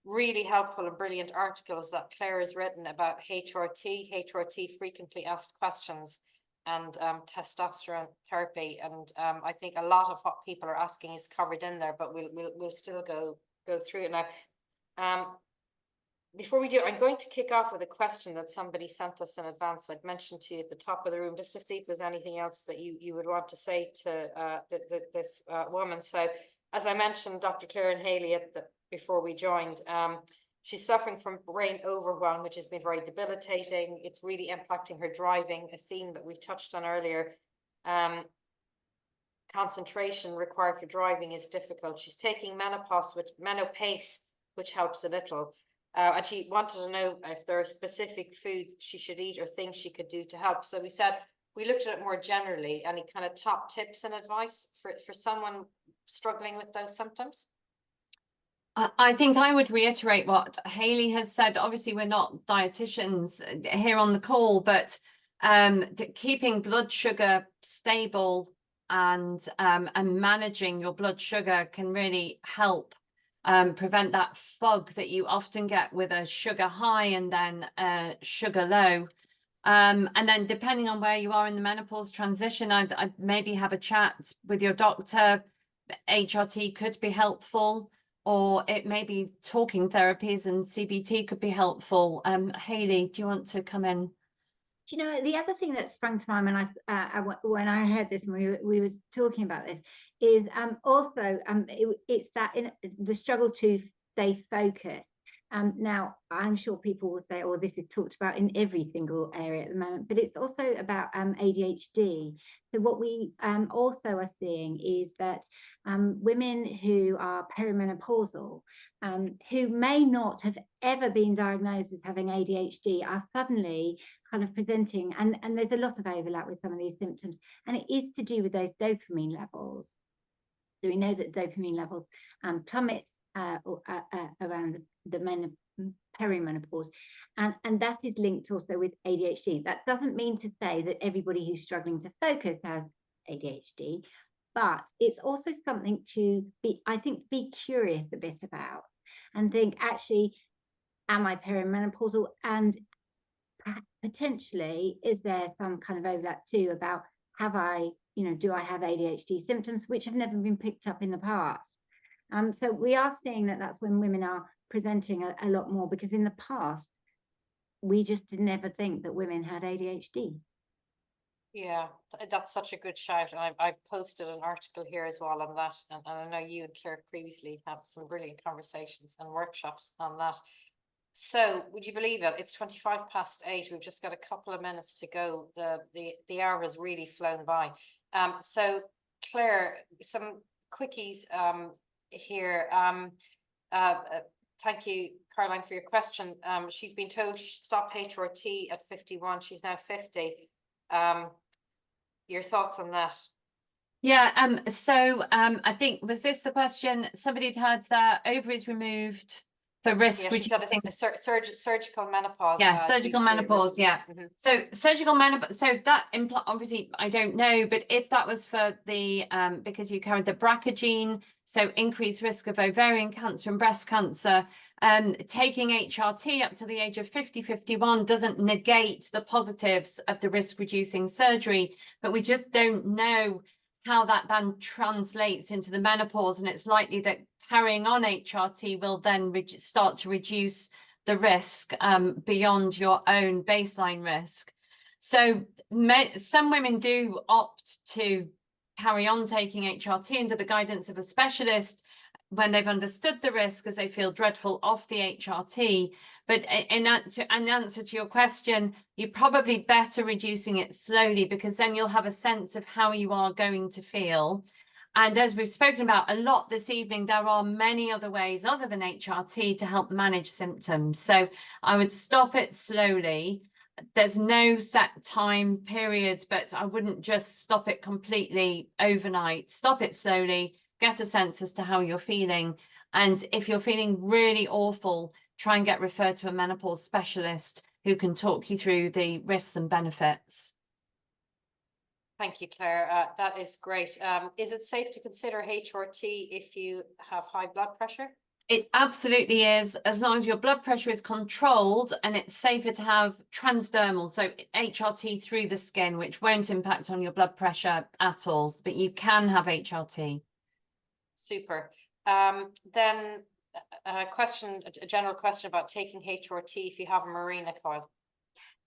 really helpful and brilliant articles that Claire has written about HRT frequently asked questions, and testosterone therapy. And I think a lot of what people are asking is covered in there, but we'll still go through it now. Before we do, I'm going to kick off with a question that somebody sent us in advance. I'd mentioned to you at the top of the room, just to see if there's anything else that you would want to say to this woman. So, as I mentioned, Dr. Claire and Hayley before we joined, she's suffering from brain overwhelm, which has been very debilitating. It's really impacting her driving, a theme that we touched on earlier. Concentration required for driving is difficult. She's taking Menopause, which helps a little. And she wanted to know if there are specific foods she should eat or things she could do to help. So we said, we looked at it more generally, any kind of top tips and advice for someone struggling with those symptoms? I think I would reiterate what Hayley has said. Obviously, we're not dietitians here on the call, but keeping blood sugar stable and managing your blood sugar can really help prevent that fog that you often get with a sugar high and then sugar low. And then depending on where you are in the menopause transition, I'd maybe have a chat with your doctor. HRT could be helpful, or it may be talking therapies, and CBT could be helpful. Hayley, do you want to come in? Do you know, the other thing that sprung to mind when I heard this and we were talking about this is also it's that in the struggle to stay focused. Now, I'm sure people will say, oh, this is talked about in every single area at the moment, but it's also about ADHD. So what we also are seeing is that women who are perimenopausal, who may not have ever been diagnosed as having ADHD, are suddenly kind of presenting, and there's a lot of overlap with some of these symptoms, and it is to do with those dopamine levels. So we know that dopamine levels plummet around the perimenopause, and that is linked also with ADHD. That doesn't mean to say that everybody who's struggling to focus has ADHD, but it's also something to be curious a bit about, and think, actually, am I perimenopausal? And potentially, is there some kind of overlap too about do I have ADHD symptoms which have never been picked up in the past? So we are seeing that that's when women are presenting a lot more, because in the past, we just did never think that women had ADHD. Yeah, that's such a good shout. And I've posted an article here as well on that. And I know you and Claire previously had some brilliant conversations and workshops on that. So would you believe it? It's 8:25. We've just got a couple of minutes to go. The hour has really flown by. So Claire, some quickies here. Thank you, Caroline, for your question. She's been told she should stop HRT at 51. She's now 50. Your thoughts on that? Yeah, I think, was this the question? Somebody had had their ovaries removed for risk Yeah, she's had reducing. a surgical menopause. Yeah, surgical menopause. Yeah. So surgical menopause. So that obviously I don't know, but if that was for the because you carried the BRCA gene, so increased risk of ovarian cancer and breast cancer, taking HRT up to the age of 50, 51 doesn't negate the positives of the risk reducing surgery, but we just don't know how that then translates into the menopause, and it's likely that carrying on HRT will then start to reduce the risk beyond your own baseline risk. So some women do opt to carry on taking HRT under the guidance of a specialist when they've understood the risk, because they feel dreadful off the HRT. But in answer to your question, you're probably better reducing it slowly, because then you'll have a sense of how you are going to feel. And as we've spoken about a lot this evening, there are many other ways other than HRT to help manage symptoms. So I would stop it slowly. There's no set time period, but I wouldn't just stop it completely overnight. Stop it slowly, get a sense as to how you're feeling. And if you're feeling really awful, try and get referred to a menopause specialist who can talk you through the risks and benefits. Thank you, Claire. That is great. Is it safe to consider HRT if you have high blood pressure? It absolutely is, as long as your blood pressure is controlled, and it's safer to have transdermal, so HRT through the skin, which won't impact on your blood pressure at all, but you can have HRT. Super. Then a general question about taking HRT if you have a Mirena coil.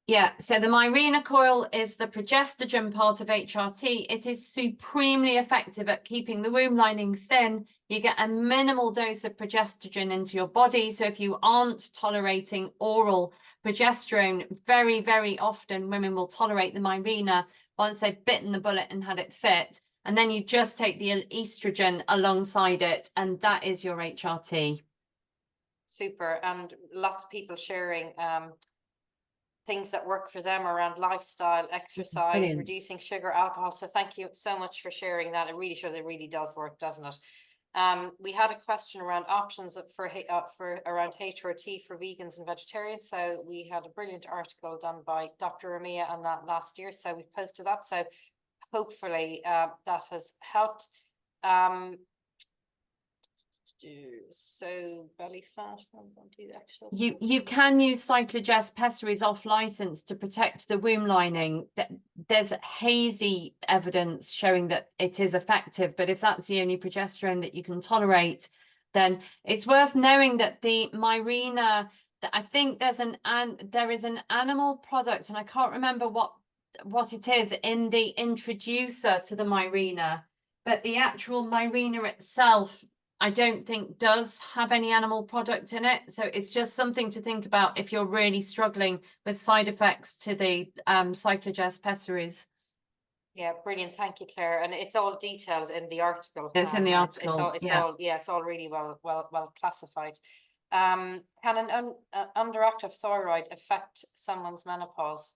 Yeah, so the Mirena coil is the progestogen part of HRT. It is supremely effective at keeping the womb lining thin. You get a minimal dose of progestogen into your body. So if you aren't tolerating oral progesterone, very, very often women will tolerate the Mirena once they've bitten the bullet and had it fit. And then you just take the estrogen alongside it, and that is your HRT. Super. And lots of people sharing things that work for them around lifestyle, exercise, Brilliant. reducing sugar, alcohol. So thank you so much for sharing that. It really shows it really does work, doesn't it? We had a question around options for around HRT for vegans and vegetarians. So we had a brilliant article done by Dr. Ramia on that last year. So we posted that. So hopefully that has helped. So belly fat, you can use cyclogest pessaries off license to protect the womb lining. There's hazy evidence showing that it is effective, but if that's the only progesterone that you can tolerate, then it's worth knowing that the Mirena, I think there is an animal product, and I can't remember what it is in the introducer to the Mirena, but the actual Mirena itself, I don't think does have any animal product in it. So it's just something to think about if you're really struggling with side effects to the cyclogest pessaries. Yeah, brilliant. Thank you, Claire. And it's all detailed in the article. It's in the article. It's all really well classified. Can an underactive thyroid affect someone's menopause?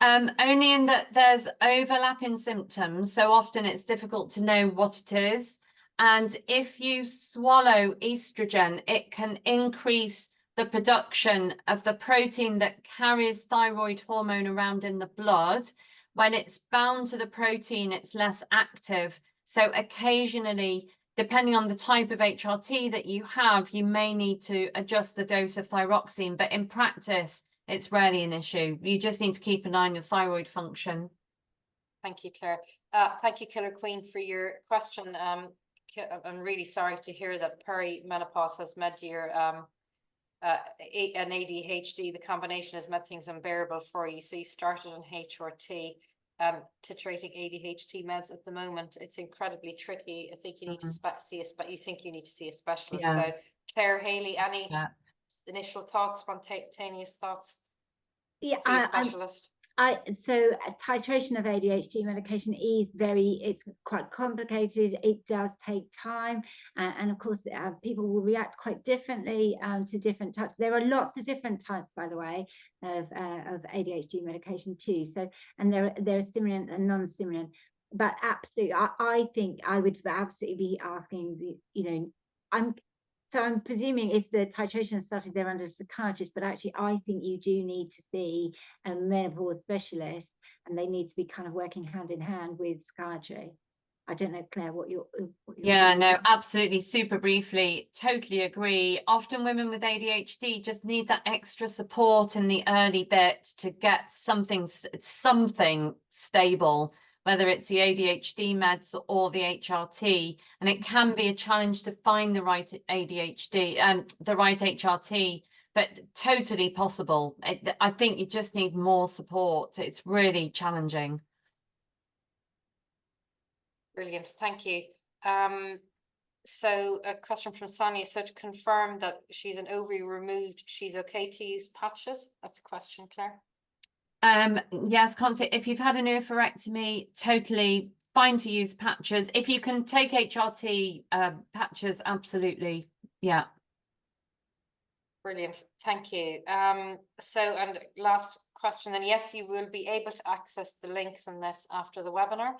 Only in that there's overlap in symptoms. So often it's difficult to know what it is. And if you swallow estrogen, it can increase the production of the protein that carries thyroid hormone around in the blood. When it's bound to the protein, it's less active. So occasionally, depending on the type of HRT that you have, you may need to adjust the dose of thyroxine. But in practice, it's rarely an issue. You just need to keep an eye on your thyroid function. Thank you, Claire. Thank you, Killer Queen, for your question. I'm really sorry to hear that perimenopause has made your an ADHD. The combination has made things unbearable for you. So you started on HRT, titrating ADHD meds at the moment. It's incredibly tricky. I think you need to see a specialist. Yeah. So Claire, Haley, any initial thoughts, spontaneous thoughts? Yeah, See a specialist. So titration of ADHD medication is it's quite complicated. It does take time, and of course people will react quite differently to different types. There are lots of different types, by the way, of ADHD medication too. So, and there are stimulant and non-stimulant. But absolutely, I think I would absolutely be asking I'm presuming if the titration started there under a psychiatrist, but actually I think you do need to see a menopause specialist, and they need to be kind of working hand in hand with psychiatry. I don't know, Claire, what you're Yeah, no, absolutely. Super briefly, totally agree. Often women with ADHD just need that extra support in the early bit to get something stable, whether it's the ADHD meds or the HRT. And it can be a challenge to find the right ADHD and the right HRT, but totally possible. I think you just need more support. It's really challenging. Brilliant, thank you. So a question from Sonia. So to confirm that she's an ovary removed, she's okay to use patches? That's a question, Claire. Yes, Constance, if you've had an oophorectomy, totally fine to use patches. If you can take HRT patches, absolutely, yeah. Brilliant, thank you. And last question then, yes, you will be able to access the links in this after the webinar.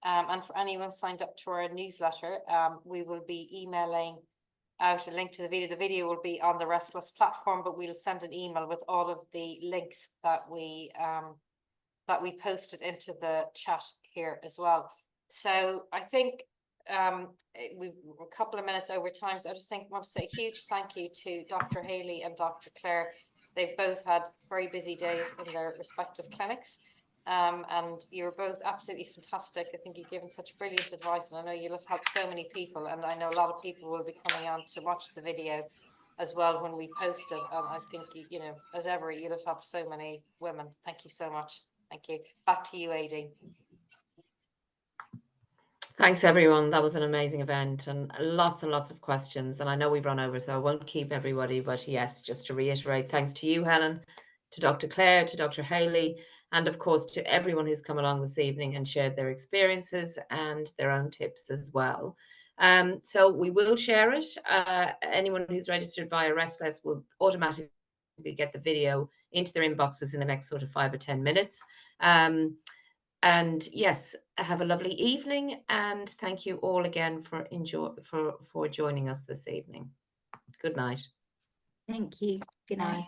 And for anyone signed up to our newsletter, we will be emailing out a link to the video. The video will be on the Restless platform, but we'll send an email with all of the links that we posted into the chat here as well. So I think we're a couple of minutes over time, so I just want to say a huge thank you to Dr. Haley and Dr. Claire. They've both had very busy days in their respective clinics. And you're both absolutely fantastic. I think you've given such brilliant advice, and I know you'll have helped so many people, and I know a lot of people will be coming on to watch the video as well when we post it. And I think, you know, as ever, you'll have helped so many women. Thank you so much. Thank you. Back to you, Aideen. Thanks, everyone. That was an amazing event and lots of questions. And I know we've run over, so I won't keep everybody. But yes, just to reiterate, thanks to you, Helen, to Dr. Claire, to Dr. Haley, and of course to everyone who's come along this evening and shared their experiences and their own tips as well. So we will share it. Anyone who's registered via Restless will automatically get the video into their inboxes in the next sort of 5 or 10 minutes. And yes, have a lovely evening, and thank you all again for joining us this evening. Good night. Thank you. Good night. Bye.